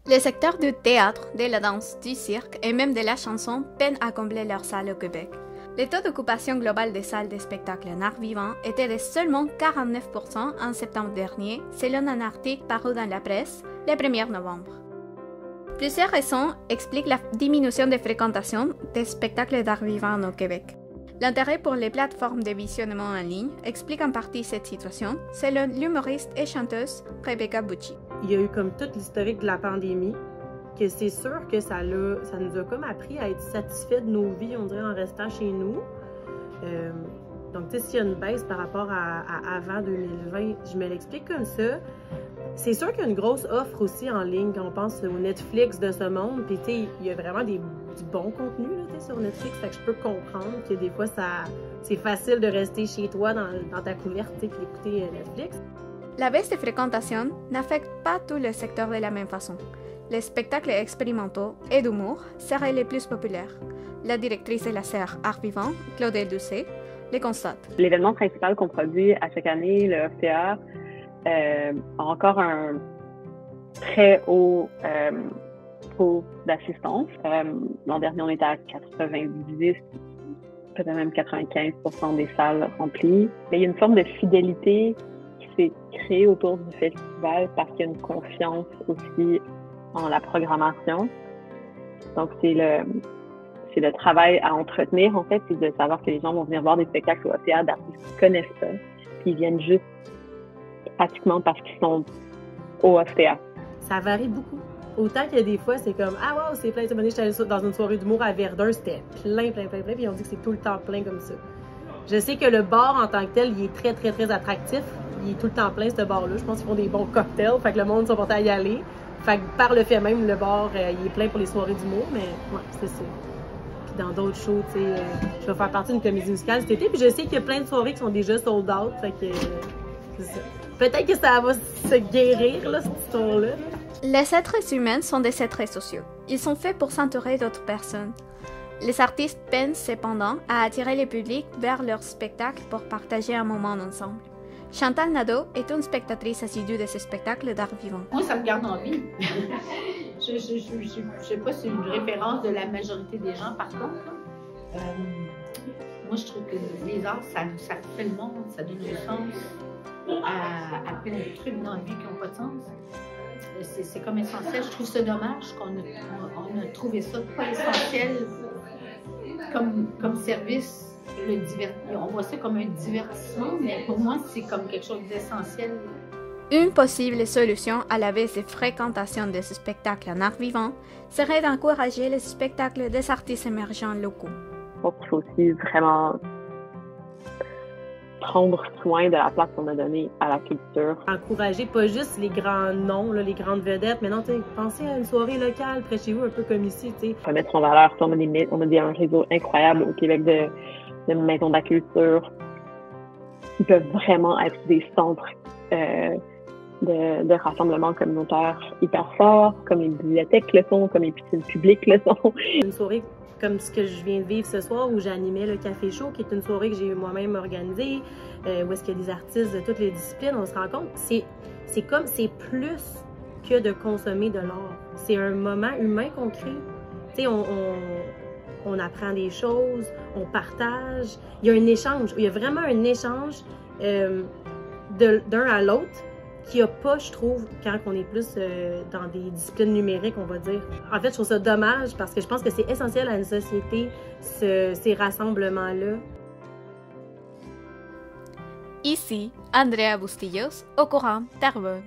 Les secteurs du théâtre, de la danse, du cirque et même de la chanson peinent à combler leurs salles au Québec. Le taux d'occupation global des salles de spectacle en art vivant était de seulement 49% en septembre dernier, selon un article paru dans la presse le 1er novembre. Plusieurs raisons expliquent la diminution de fréquentation des spectacles d'art vivant au Québec. L'intérêt pour les plateformes de visionnement en ligne explique en partie cette situation, selon l'humoriste et chanteuse Rebecca Bucci. Il y a eu comme tout l'historique de la pandémie, que c'est sûr que ça nous a comme appris à être satisfaits de nos vies, on dirait, en restant chez nous. Donc, tu sais, s'il y a une baisse par rapport à avant 2020, je me l'explique comme ça. C'est sûr qu'il y a une grosse offre aussi en ligne quand on pense au Netflix de ce monde. Puis, tu sais, il y a vraiment du bon contenu là, sur Netflix. Fait que je peux comprendre que des fois, c'est facile de rester chez toi dans ta couverte et d'écouter Netflix. La baisse de fréquentation n'affecte pas tout le secteur de la même façon. Les spectacles expérimentaux et d'humour seraient les plus populaires. La directrice de la serre Art Vivant, Claudette Doucet, les constate. L'événement principal qu'on produit à chaque année, le FTA, a encore un très haut taux d'assistance. L'an dernier, on était à 90, peut-être même 95% des salles remplies. Mais il y a une forme de fidélité qui s'est créée autour du festival parce qu'il y a une confiance aussi en la programmation. Donc, c'est le travail à entretenir, en fait, c'est de savoir que les gens vont venir voir des spectacles au théâtre d'artistes qui connaissent ça, puis ils viennent juste pratiquement parce qu'ils sont au FTA. Ça varie beaucoup. Autant qu'il y a des fois, c'est comme « Ah wow, c'est plein! » Cette année, j'étais allée dans une soirée d'humour à Verdun, c'était plein, puis on dit que c'est tout le temps plein comme ça. Je sais que le bar, en tant que tel, il est très, très, très attractif. Il est tout le temps plein, ce bar-là. Je pense qu'ils font des bons cocktails, fait que le monde sont portés à y aller. Fait que par le fait même, le bar, il est plein pour les soirées d'humour, mais ouais, c'est ça. Puis dans d'autres shows, tu sais, je vais faire partie d'une comédie musicale cet été, puis je sais qu'il y a plein de soirées qui sont déjà sold out, fait que c'est ça. Peut-être que ça va se guérir, là, cette histoire-là. Les êtres humains sont des êtres sociaux. Ils sont faits pour s'entourer d'autres personnes. Les artistes peinent cependant à attirer le public vers leur spectacle pour partager un moment ensemble. Chantal Nadeau est une spectatrice assidue de ces spectacles d'art vivant. Moi, ça me garde en vie. Je sais pas si c'est une référence de la majorité des gens, par contre. Moi, je trouve que les arts, ça fait le monde, ça donne du sens à plein de trucs dans la vie qui n'ont pas de sens. C'est comme essentiel. Je trouve ça dommage qu'on a trouvé ça pas essentiel comme service. On voit ça comme un divertissement, mais pour moi, c'est comme quelque chose d'essentiel. Une possible solution à la baisse de fréquentation de ce spectacle en art vivant serait d'encourager les spectacles des artistes émergents locaux. Donc, il faut aussi vraiment prendre soin de la place qu'on a donnée à la culture. Encourager pas juste les grands noms, là, les grandes vedettes, mais non, pensez à une soirée locale près de chez vous, un peu comme ici. Faut mettre en valeur, on a un réseau incroyable au Québec de maisons de la culture qui peuvent vraiment être des centres de rassemblement communautaire hyper forts, comme les bibliothèques le sont, comme les piscines publiques le sont. Une soirée comme ce que je viens de vivre ce soir où j'animais le Café Chaud, qui est une soirée que j'ai moi-même organisée, où est-ce qu'il y a des artistes de toutes les disciplines, on se rend compte, c'est plus que de consommer de l'art. C'est un moment humain qu'on crée. Tu sais, on apprend des choses, on partage, il y a un échange, il y a vraiment un échange d'un à l'autre qu'il n'y a pas, je trouve, quand on est plus dans des disciplines numériques, on va dire. En fait, je trouve ça dommage parce que je pense que c'est essentiel à une société, ces rassemblements-là. Ici, Andrea Bustillos, au courant Terrebonne.